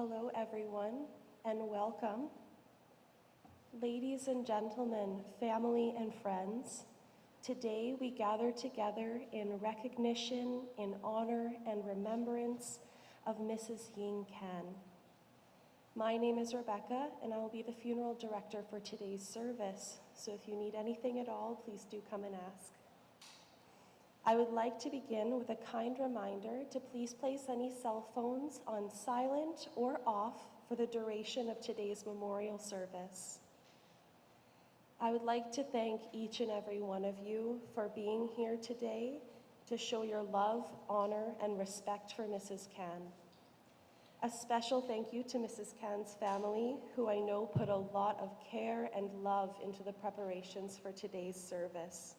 Hello, everyone, and welcome. Ladies and gentlemen, family and friends, today we gather together in recognition, in honor, and remembrance of Mrs. Ying Kan. My name is Rebecca, and I will be the funeral director for today's service, so if you need anything at all, please do come and ask. I would like to begin with a kind reminder to please place any cell phones on silent or off for the duration of today's memorial service. I would like to thank each and every one of you for being here today to show your love, honor, and respect for Mrs. Kan. A special thank you to Mrs. Kan's family, who I know put a lot of care and love into the preparations for today's service.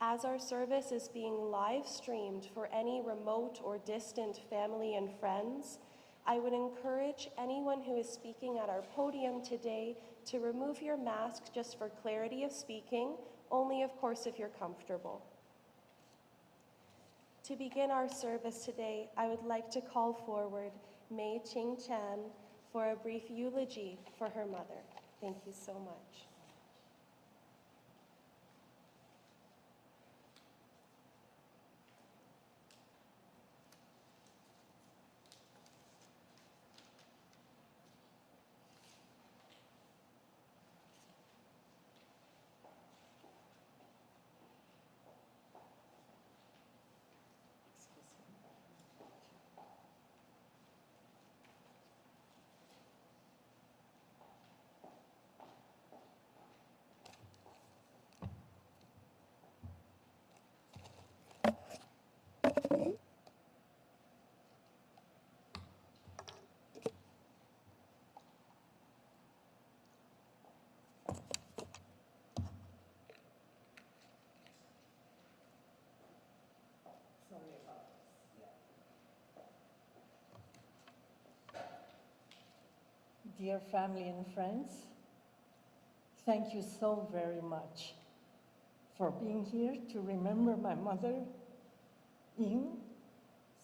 As our service is being live streamed for any remote or distant family and friends, I would encourage anyone who is speaking at our podium today to remove your mask just for clarity of speaking, only of course if you're comfortable. To begin our service today, I would like to call forward Mei Ching Chan for a brief eulogy for her mother. Thank you so much. Dear family and friends, thank you so very much for being here to remember my mother, Ying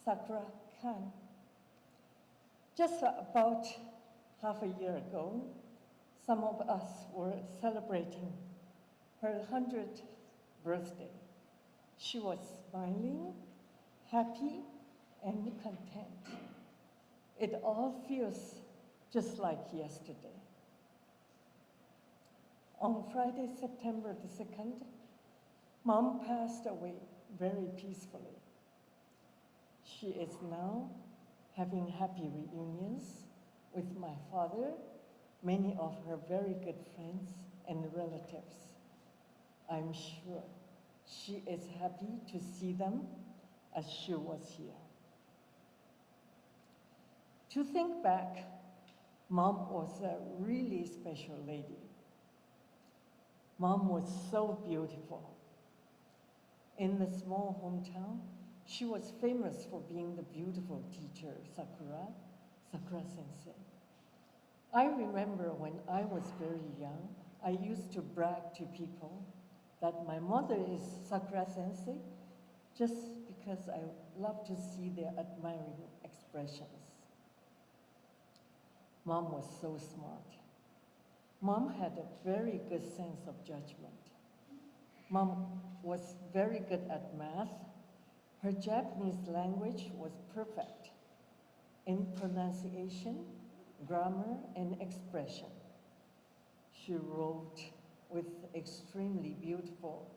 Sakura Kan. Just about half a year ago, some of us were celebrating her 100th birthday. She was smiling, happy, and content. It all feels just like yesterday. On Friday, September the 2nd, Mom passed away very peacefully. She is now having happy reunions with my father, many of her very good friends and relatives. I'm sure she is happy to see them as she was here. To think back, Mom was a really special lady. Mom was so beautiful. In the small hometown, she was famous for being the beautiful teacher, Sakura Sensei. I remember when I was very young, I used to brag to people that my mother is Sakura Sensei just because I love to see their admiring expressions. Mom was so smart. Mom had a very good sense of judgment. Mom was very good at math. Her Japanese language was perfect in pronunciation, grammar, and expression. She wrote with extremely beautiful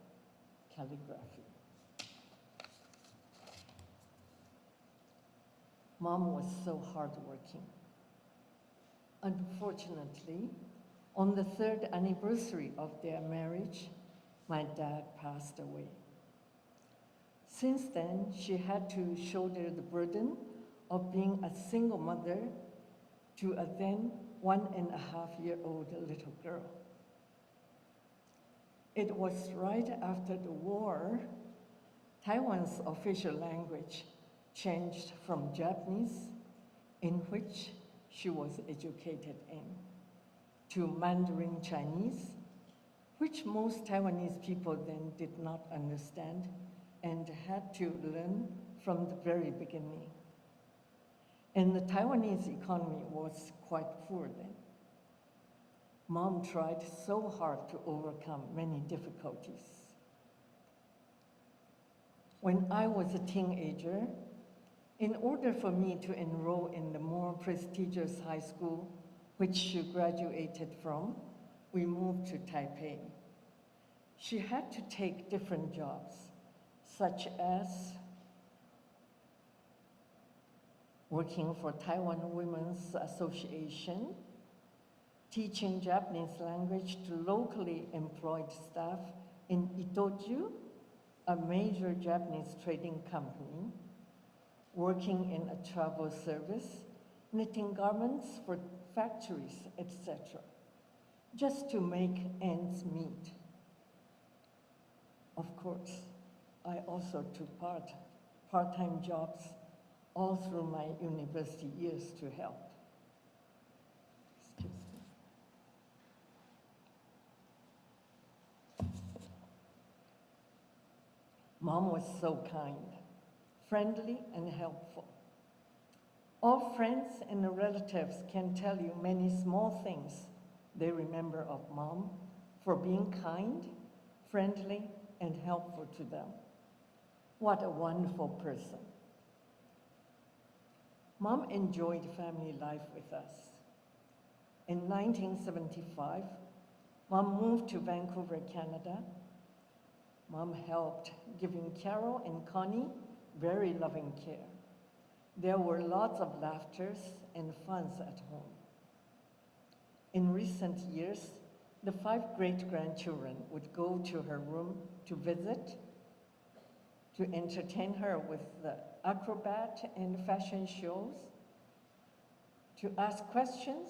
calligraphy. Mom was so hardworking. Unfortunately, on the 3rd anniversary of their marriage, my dad passed away. Since then, she had to shoulder the burden of being a single mother to a then 1.5-year-old little girl. It was right after the war, Taiwan's official language changed from Japanese, in which she was educated in, to Mandarin Chinese, which most Taiwanese people then did not understand and had to learn from the very beginning. And the Taiwanese economy was quite poor then. Mom tried so hard to overcome many difficulties. When I was a teenager, in order for me to enroll in the more prestigious high school which she graduated from, we moved to Taipei. She had to take different jobs, such as working for Taiwan Women's Association, teaching Japanese language to locally employed staff in Itoju, a major Japanese trading company, working in a travel service, knitting garments for factories, etc., just to make ends meet. Of course, I also took part-time jobs all through my university years to help. Excuse me. Mom was so kind, friendly, and helpful. All friends and relatives can tell you many small things they remember of Mom for being kind, friendly, and helpful to them. What a wonderful person. Mom enjoyed family life with us. In 1975, Mom moved to Vancouver, Canada. Mom helped giving Carol and Connie very loving care. There were lots of laughters and funs at home. In recent years, the 5 great-grandchildren would go to her room to visit, to entertain her with the acrobat and fashion shows, to ask questions,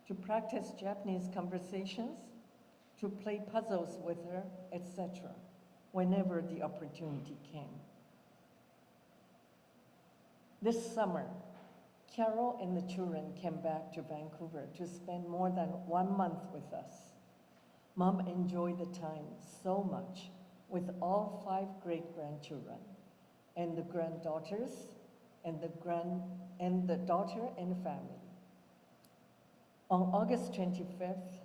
to practice Japanese conversations, to play puzzles with her, etc., whenever the opportunity came. This summer, Carol and the children came back to Vancouver to spend more than 1 month with us. Mom enjoyed the time so much with all 5 great-grandchildren and the granddaughters and the daughter and family. On August 25th,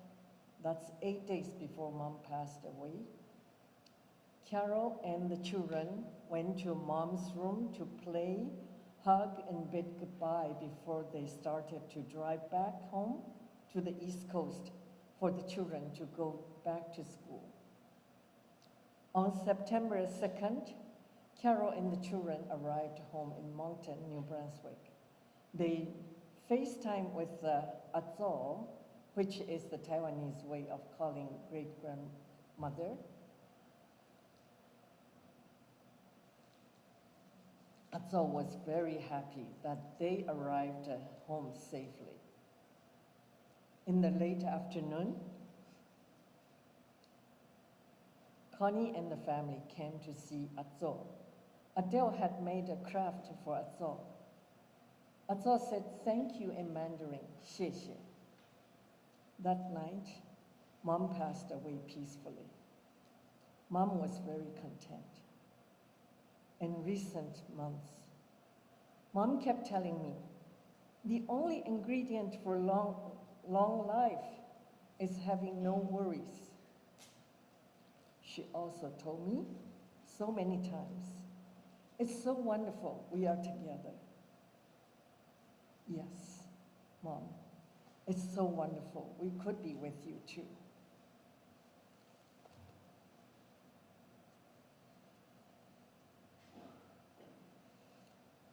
that's 8 days before Mom passed away, Carol and the children went to Mom's room to play, hug, and bid goodbye before they started to drive back home to the East Coast for the children to go back to school. On September 2nd, Carol and the children arrived home in Moncton, New Brunswick. They FaceTime with Azo, which is the Taiwanese way of calling great-grandmother. Azo was very happy that they arrived home safely. In the late afternoon, Connie and the family came to see Azo. Adele had made a craft for Azo. Azo said thank you in Mandarin, 谢谢. That night, Mom passed away peacefully. Mom was very content. In recent months, Mom kept telling me, the only ingredient for long life is having no worries. She also told me so many times, it's so wonderful we are together. Yes, Mom, it's so wonderful we could be with you too.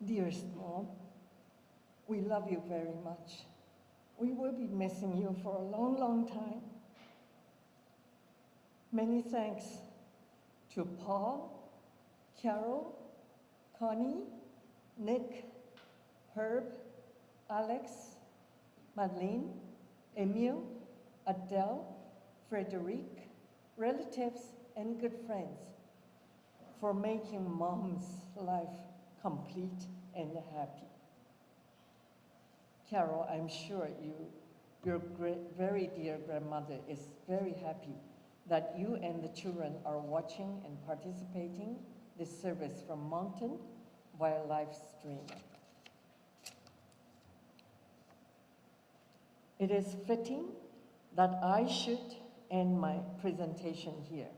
Dearest Mom, we love you very much. We will be missing you for a long, long time. Many thanks to Paul, Carol, Connie, Nick, Herb, Alex, Madeleine, Emile, Adele, Frederic, relatives, and good friends for making Mom's life complete and happy. Carol, I'm sure your very dear grandmother is very happy that you and the children are watching and participating this service from Moncton via live stream. It is fitting that I should end my presentation here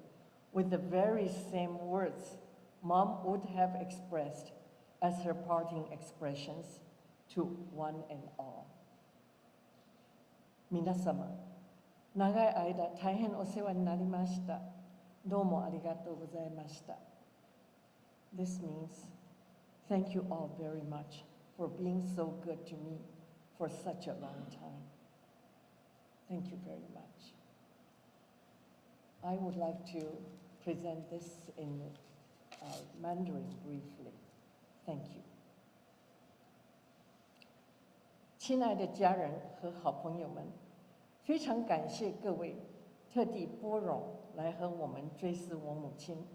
with the very same words Mom would have expressed as her parting expressions to one and all. 皆様、長い間大変お世話になりました。どうもありがとうございました。This means thank you all very much for being so good to me for such a long time. Thank you very much. I would like to present this in Mandarin briefly. Thank you. 亲爱的家人和好朋友们，非常感谢各位特地拨冗来和我们追思我母亲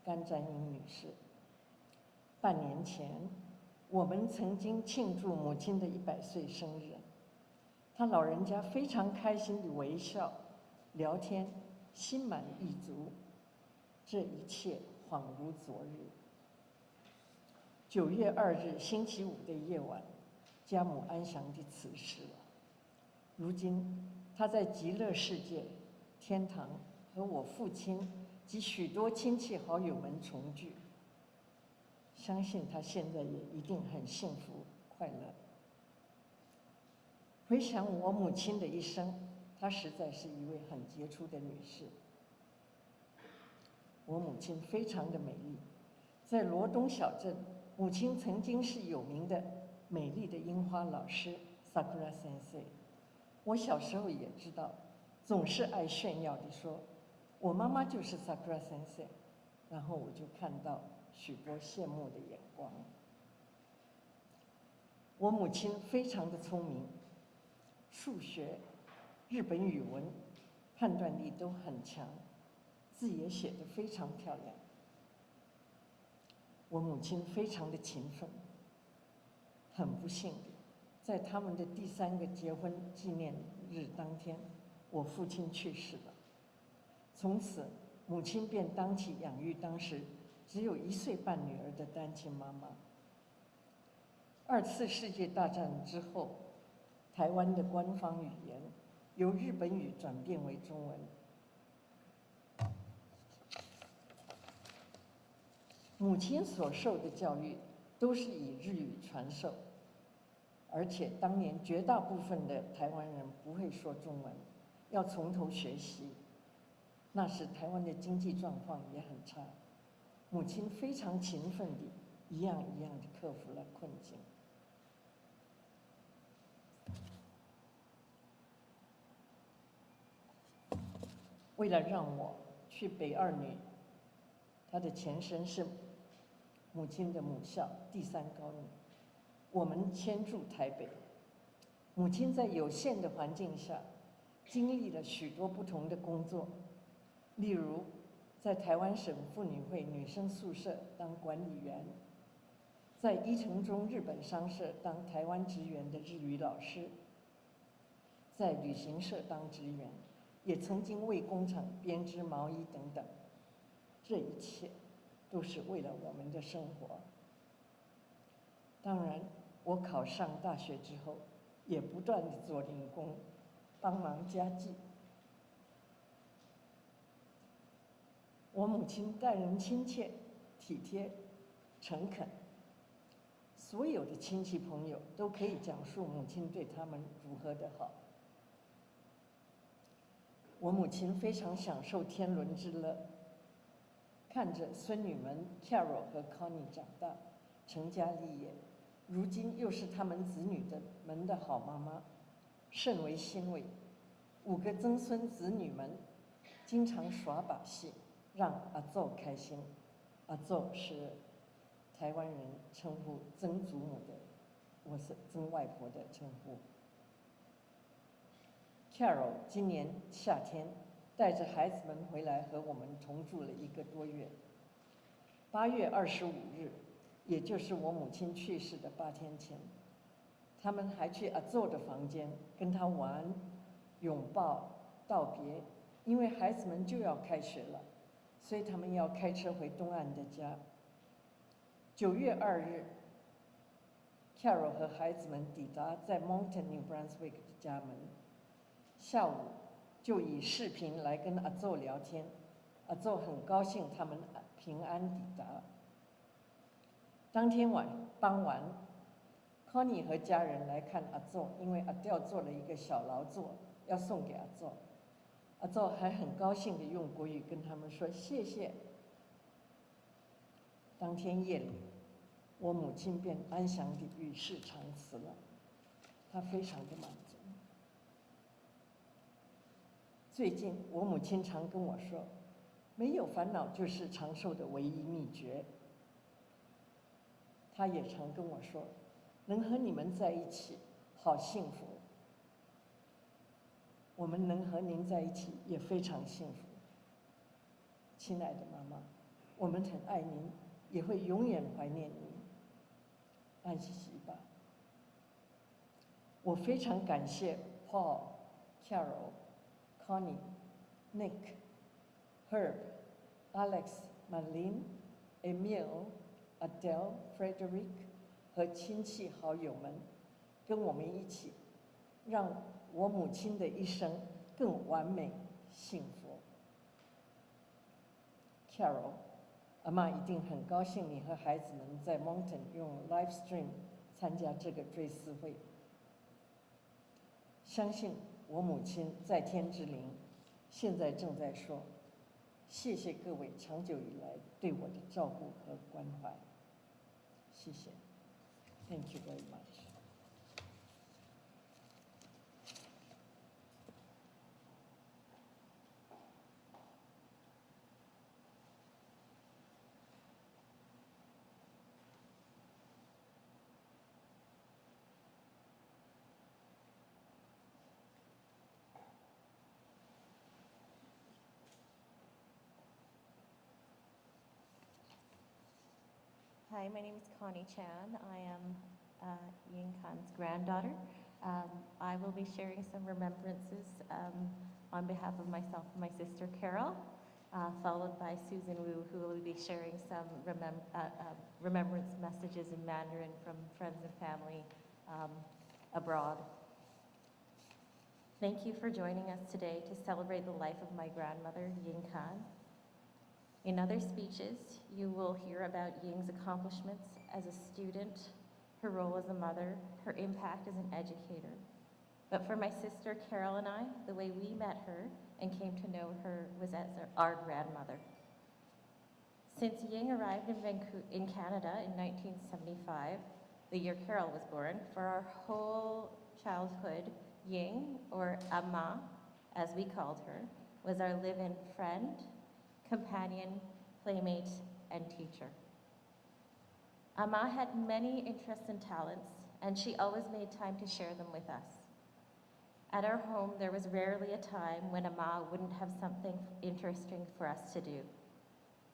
甘占英女士。半年前，我们曾经庆祝母亲的100岁生日，她老人家非常开心地微笑、聊天，心满意足。这一切恍如昨日。9月2日星期五的夜晚，家母安详地辞世了。如今，她在极乐世界、天堂和我父亲及许多亲戚好友们重聚。相信她现在也一定很幸福快乐。回想我母亲的一生，她实在是一位很杰出的女士。我母亲非常的美丽，在罗东小镇，母亲曾经是有名的美丽的樱花老师 Sakura Sensei。我小时候也知道，总是爱炫耀地说，我妈妈就是 Sakura Sensei， 然后我就看到许多羡慕的眼光。我母亲非常的聪明，数学、日本语文判断力都很强，字也写得非常漂亮。我母亲非常的勤奋，很不幸的，在他们的第3个结婚纪念日当天，我父亲去世了。从此，母亲便当起养育当时只有1岁半女儿的单亲妈妈。2次世界大战之后，台湾的官方语言由日本语转变为中文。母亲所受的教育都是以日语传授，而且当年绝大部分的台湾人不会说中文，要从头学习。那时台湾的经济状况也很差，母亲非常勤奋地一样一样地克服了困境。为了让我去北二女，她的前身是母亲的母校第3高女，我们迁住台北。母亲在有限的环境下，经历了许多不同的工作，例如在台湾省妇女会女生宿舍当管理员，在伊城中日本商社当台湾职员的日语老师，在旅行社当职员，也曾经为工厂编织毛衣等等。这一切都是为了我们的生活。当然，我考上大学之后，也不断地做零工，帮忙家计。我母亲待人亲切、体贴、诚恳，所有的亲戚朋友都可以讲述母亲对他们如何的好。我母亲非常享受天伦之乐，看着孙女们 Carol 和 Connie 长大，成家立业，如今又是他们子女们的好妈妈，甚为欣慰。5个曾孙子女们经常耍把戏，让阿祖开心。阿祖是台湾人称呼曾祖母的，我是曾外婆的称呼。Carol 今年夏天带着孩子们回来和我们同住了1个多月。8月25日，也就是我母亲去世的8天前，他们还去阿祖的房间跟他玩、拥抱、道别，因为孩子们就要开学了，所以他们要开车回东岸的家。9月2日 ，Carol 和孩子们抵达在 Moncton, New Brunswick 的家门，下午就以视频来跟阿宙聊天，阿宙很高兴他们平安抵达。当天傍晚 ，Connie 和家人来看阿宙，因为阿调做了一个小劳作要送给阿宙，阿宙还很高兴地用国语跟他们说谢谢。当天夜里，我母亲便安详地与世长辞了，她非常的满足。最近我母亲常跟我说，没有烦恼就是长寿的唯一秘诀。她也常跟我说，能和你们在一起，好幸福。我们能和您在一起也非常幸福。亲爱的妈妈，我们很爱您，也会永远怀念您。安息吧。我非常感谢 Paul、Carol、Connie、Nick、Herb、Alex、Marlene、Emile、Adele、Frederick 和亲戚好友们，跟我们一起，让我母亲的一生更完美幸福。Carol， 阿嬷一定很高兴你和孩子们在 Mountain 用 live stream 参加这个追思会。相信我母亲在天之灵，现在正在说，谢谢各位长久以来对我的照顾和关怀，谢谢 ，Thank you very much。Hi, my name is Connie Chan. I am Ying Kan's granddaughter. I will be sharing some remembrances on behalf of myself and my sister Carol, followed by Susan Wu, who will be sharing some remembrance messages in Mandarin from friends and family abroad. Thank you for joining us today to celebrate the life of my grandmother, Ying Kan. In other speeches, you will hear about Ying's accomplishments as a student, her role as a mother, her impact as an educator. But for my sister Carol and I, the way we met her and came to know her was as our grandmother. Since Ying arrived in Canada in 1975, the year Carol was born, for our whole childhood, Ying, or Ama, as we called her, was our live-in friend, companion, playmate, and teacher. Ama had many interests and talents, and she always made time to share them with us. At our home, there was rarely a time when Ama wouldn't have something interesting for us to do.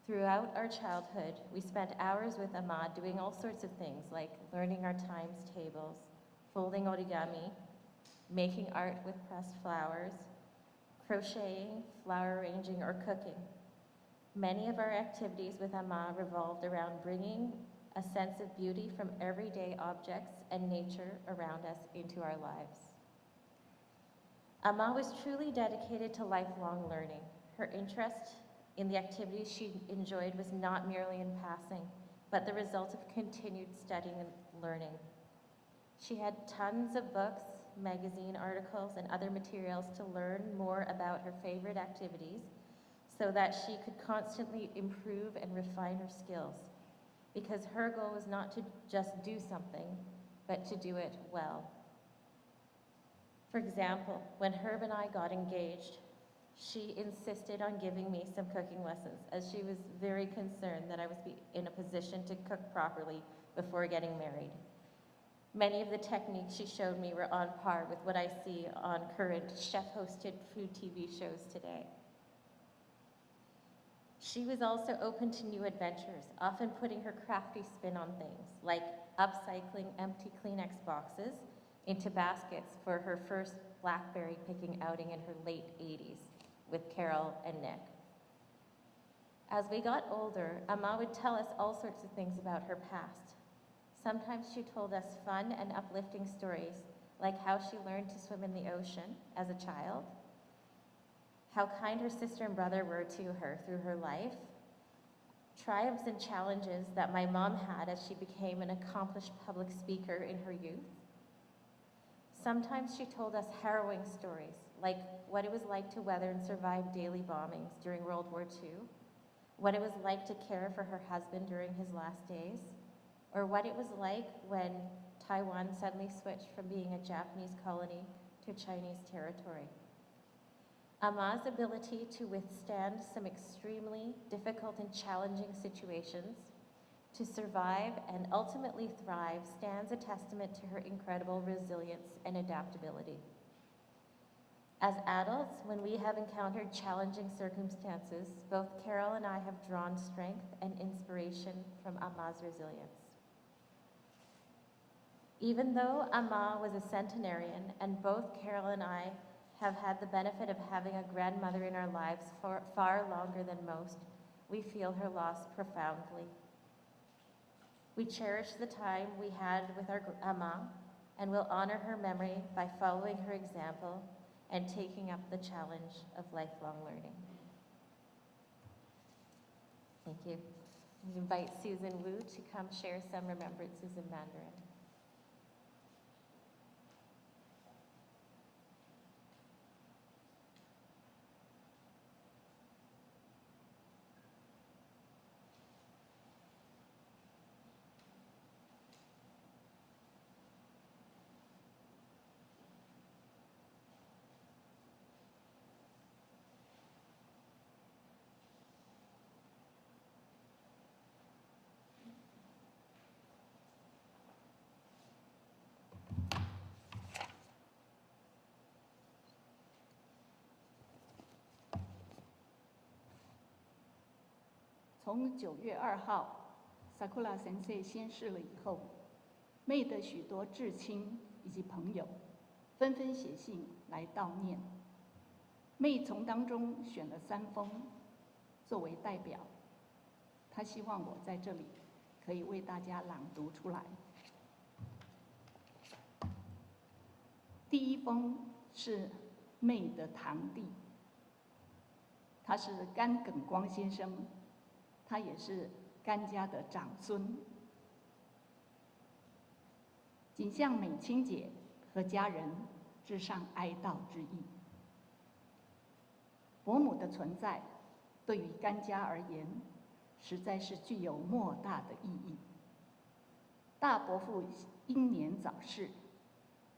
Throughout our childhood, we spent hours with Ama doing all sorts of things like learning our times tables, folding origami, making art with pressed flowers, crocheting, flower arranging, or cooking. Many of our activities with Ama revolved around bringing a sense of beauty from everyday objects and nature around us into our lives. Ama was truly dedicated to lifelong learning. Her interest in the activities she enjoyed was not merely in passing, but the result of continued studying and learning. She had tons of books, magazine articles, and other materials to learn more about her favorite activities so that she could constantly improve and refine her skills, because her goal was not to just do something, but to do it well. For example, when Herb and I got engaged, she insisted on giving me some cooking lessons, as she was very concerned that I was in a position to cook properly before getting married. Many of the techniques she showed me were on par with what I see on current chef-hosted food TV shows today. She was also open to new adventures, often putting her crafty spin on things, like upcycling empty Kleenex boxes into baskets for her first blackberry picking outing in her late 80s with Carol and Nick. As we got older, Ama would tell us all sorts of things about her past. Sometimes she told us fun and uplifting stories like how she learned to swim in the ocean as a child, how kind her sister and brother were to her through her life, triumphs and challenges that my mom had as she became an accomplished public speaker in her youth. Sometimes she told us harrowing stories, like what it was like to weather and survive daily bombings during World War II, what it was like to care for her husband during his last days, or what it was like when Taiwan suddenly switched from being a Japanese colony to Chinese territory. Ama's ability to withstand some extremely difficult and challenging situations, to survive and ultimately thrive, stands a testament to her incredible resilience and adaptability. As adults, when we have encountered challenging circumstances, both Carol and I have drawn strength and inspiration from Ama's resilience. Even though Ama was a centenarian, and both Carol and I have had the benefit of having a grandmother in our lives for far longer than most, we feel her loss profoundly. We cherish the time we had with our Ama and will honor her memory by following her example and taking up the challenge of lifelong learning. Thank you. We invite Susan Wu to come share some remembrances in Mandarin. 从9月2号 Sakura 先生仙逝了以后，妹的许多至亲以及朋友纷纷写信来悼念。妹从当中选了3封作为代表，她希望我在这里可以为大家朗读出来。第1封是妹的堂弟，他是甘耿光先生，他也是甘家的长孙，谨向美清姐和家人致上哀悼之意。伯母的存在对于甘家而言，实在是具有莫大的意义。大伯父英年早逝，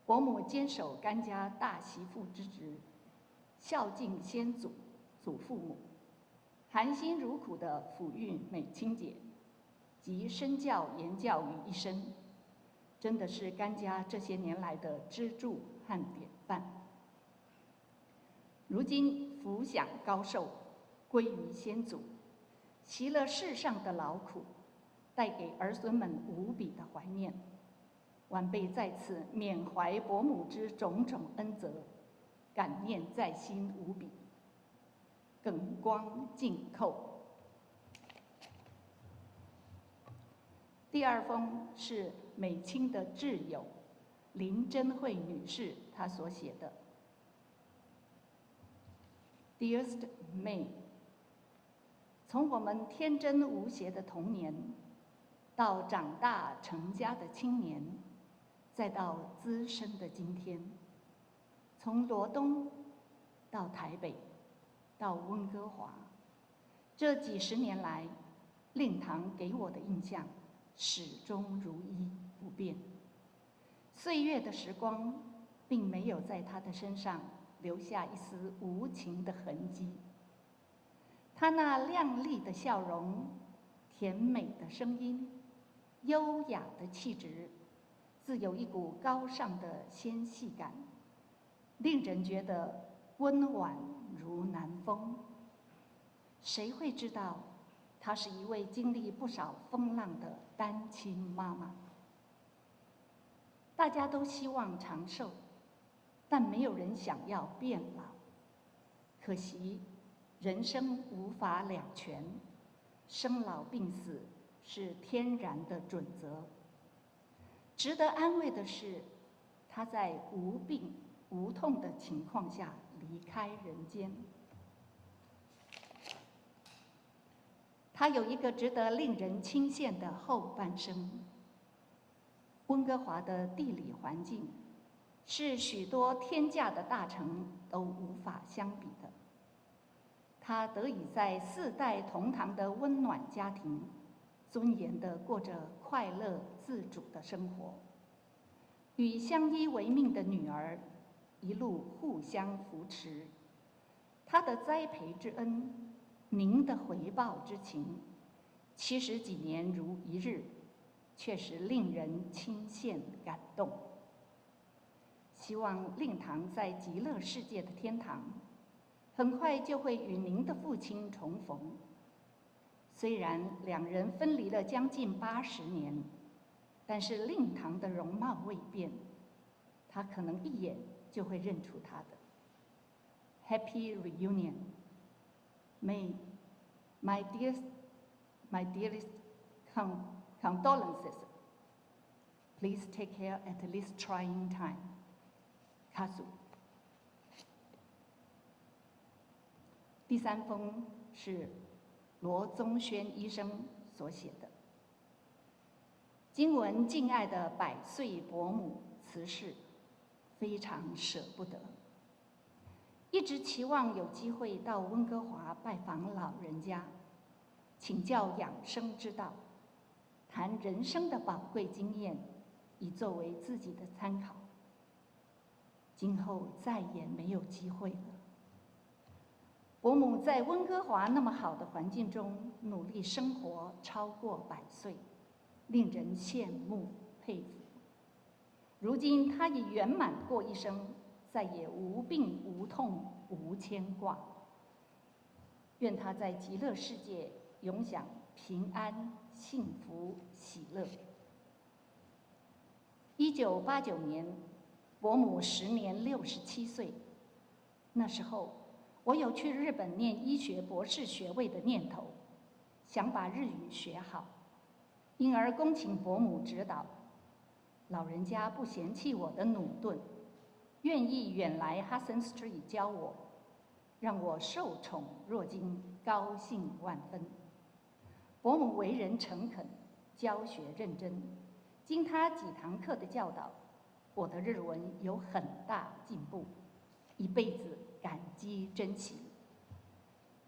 伯母坚守甘家大媳妇之职，孝敬先祖、祖父母，含辛茹苦地抚育美清姐，集身教言教于一身，真的是甘家这些年来的支柱和典范。如今福享高寿，归于先祖，习了世上的劳苦，带给儿孙们无比的怀念。晚辈在此缅怀伯母之种种恩泽，感念在心无比，耿光敬叩。第2封是美清的挚友林珍惠女士她所写的。Dearest May， 从我们天真无邪的童年，到长大成家的青年，再到资深的今天，从罗东到台北，到温哥华，这几十年来，令堂给我的印象始终如一不变。岁月的时光并没有在他的身上留下一丝无情的痕迹。他那亮丽的笑容、甜美的声音、优雅的气质，自有一股高尚的纤细感，令人觉得温婉如南风。谁会知道，她是一位经历不少风浪的单亲妈妈。大家都希望长寿，但没有人想要变老。可惜，人生无法两全，生老病死是天然的准则。值得安慰的是，他在无病无痛的情况下离开人间。他有一个值得令人钦羡的后半生。温哥华的地理环境是许多天价的大城都无法相比的。他得以在4代同堂的温暖家庭，尊严地过着快乐自主的生活，与相依为命的女儿一路互相扶持。他的栽培之恩，您的回报之情，70几年如一日，确实令人钦羡感动。希望令堂在极乐世界的天堂，很快就会与您的父亲重逢。虽然两人分离了将近80年，但是令堂的容貌未变，他可能一眼就会认出他的。Happy reunion. May my dearest condolences. Please take care at this trying time. Kazu。第3封是罗宗轩医生所写的。经闻敬爱的100岁伯母辞世，非常舍不得。一直期望有机会到温哥华拜访老人家，请教养生之道，谈人生的宝贵经验，以作为自己的参考。今后再也没有机会了。伯母在温哥华那么好的环境中努力生活超过100岁，令人羡慕佩服。如今她已圆满过一生，再也无病无痛无牵挂。愿她在极乐世界永享平安、幸福、喜乐。1989年，伯母时年67岁。那时候，我有去日本念医学博士学位的念头，想把日语学好，因而恭请伯母指导。老人家不嫌弃我的努顿，愿意远来 Hudson Street 教我，让我受宠若惊，高兴万分。伯母为人诚恳，教学认真，经她几堂课的教导，我的日文有很大进步，一辈子感激珍惜。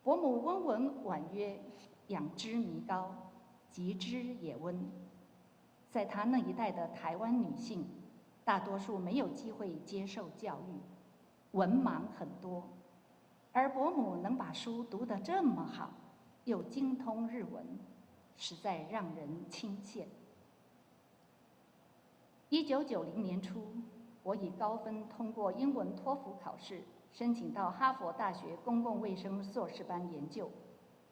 伯母温文婉约，养之弥高，极之也温。在她那一代的台湾女性，大多数没有机会接受教育，文盲很多，而伯母能把书读得这么好，又精通日文，实在让人钦羡。1990年初，我以高分通过英文托福考试，申请到哈佛大学公共卫生硕士班研究，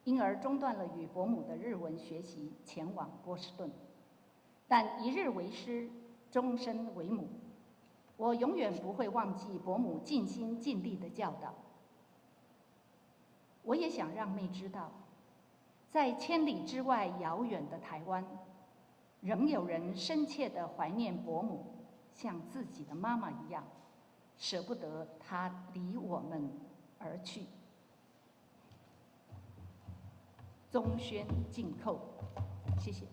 因而中断了与伯母的日文学习，前往波士顿。但一日为师，终身为母，我永远不会忘记伯母尽心尽力的教导。我也想让妹知道，在千里之外遥远的台湾，仍有人深切地怀念伯母，像自己的妈妈一样，舍不得她离我们而去。宗宣进扣，谢谢。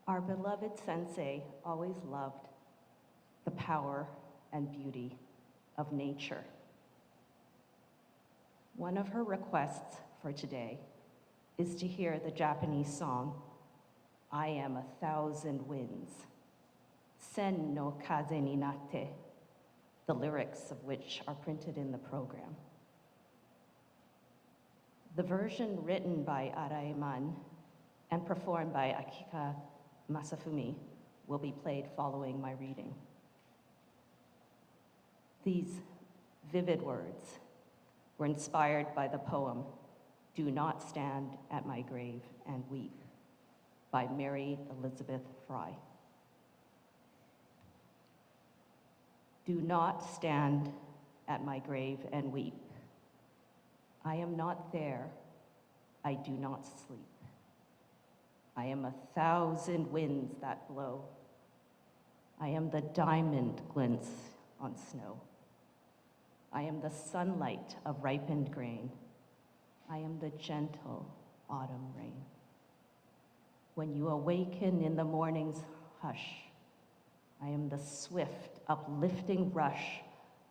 Our beloved sensei always loved the power and beauty of nature. One of her requests for today is to hear the Japanese song, I Am 1,000 Winds, Sen no kaze ni natte, the lyrics of which are printed in the program. The version written by Araeman and performed by Akika Masafumi will be played following my reading. These vivid words were inspired by the poem, Do Not Stand at My Grave and Weep by Mary Elizabeth Fry. Do not stand at my grave and weep. I am not there, I do not sleep. I am 1,000 winds that blow. I am the diamond glints on snow. I am the sunlight of ripened grain. I am the gentle autumn rain. When you awaken in the morning's hush, I am the swift, uplifting rush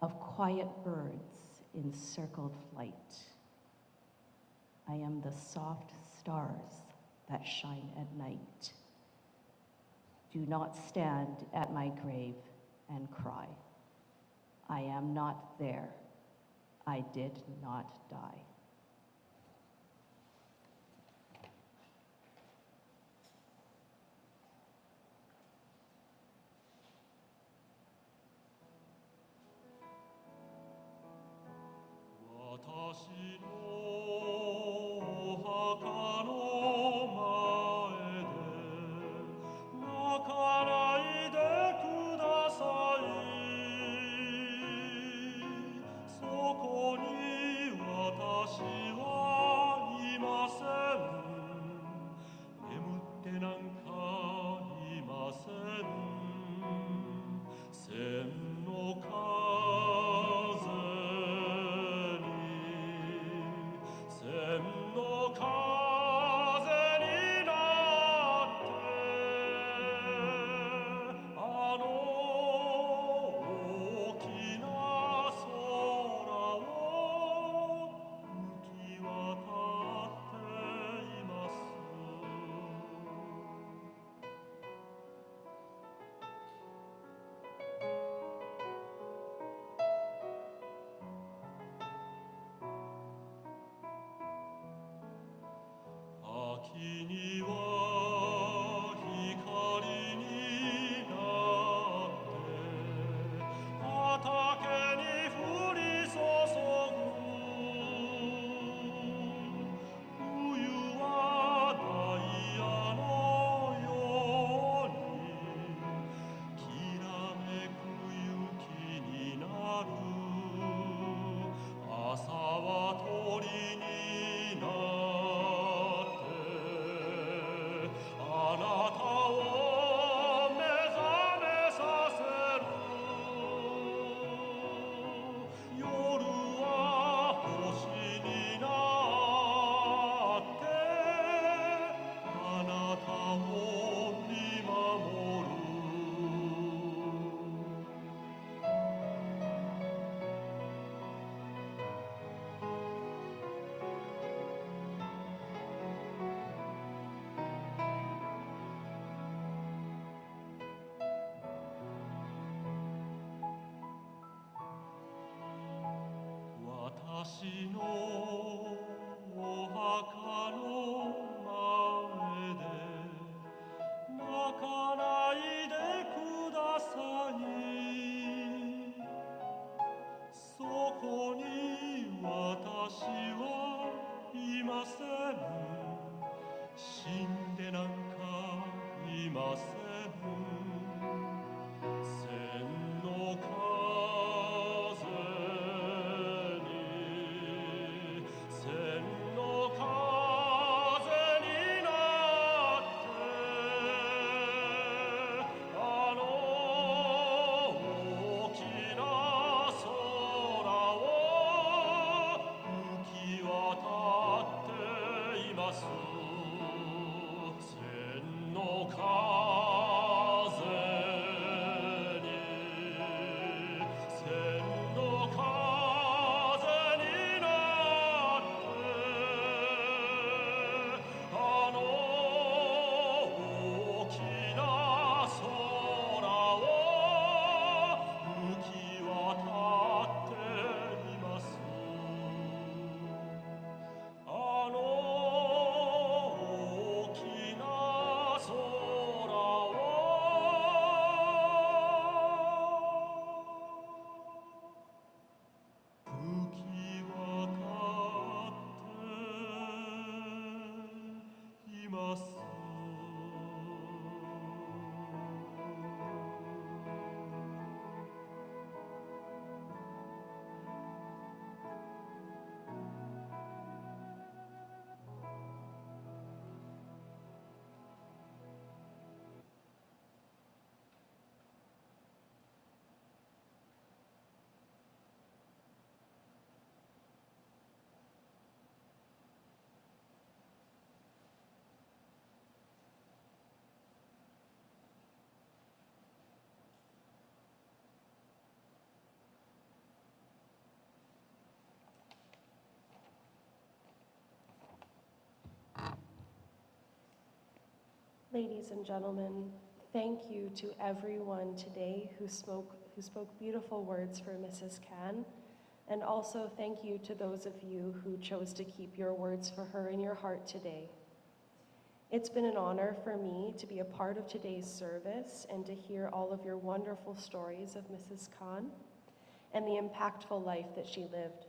of quiet birds in circled flight. I am the soft stars that shine at night. Do not stand at my grave and cry. I am not there. I did not die. Ladies and gentlemen, thank you to everyone today who spoke beautiful words for Mrs. Kan, and also thank you to those of you who chose to keep your words for her in your heart today. It's been an honor for me to be a part of today's service and to hear all of your wonderful stories of Mrs. Kan and the impactful life that she lived.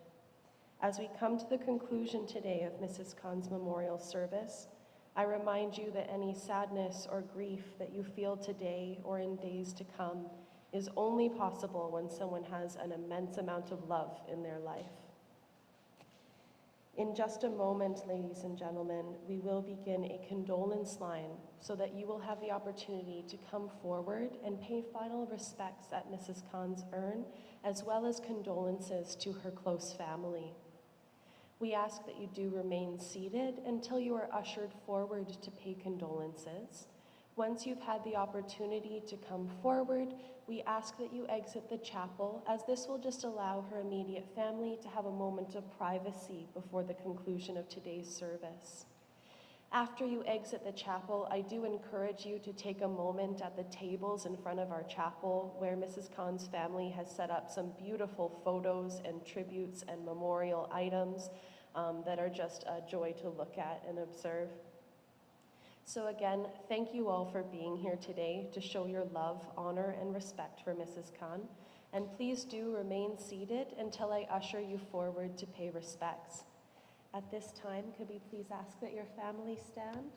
As we come to the conclusion today of Mrs. Kan's memorial service, I remind you that any sadness or grief that you feel today or in days to come is only possible when someone has an immense amount of love in their life. In just a moment, ladies and gentlemen, we will begin a condolence line so that you will have the opportunity to come forward and pay final respects at Mrs. Kan's urn, as well as condolences to her close family. We ask that you do remain seated until you are ushered forward to pay condolences. Once you've had the opportunity to come forward, we ask that you exit the chapel, as this will just allow her immediate family to have a moment of privacy before the conclusion of today's service. After you exit the chapel, I do encourage you to take a moment at the tables in front of our chapel, where Mrs. Kan's family has set up some beautiful photos and tributes and memorial items that are just a joy to look at and observe. So again, thank you all for being here today to show your love, honor, and respect for Mrs. Kan. And please do remain seated until I usher you forward to pay respects. At this time, could we please ask that your family stand?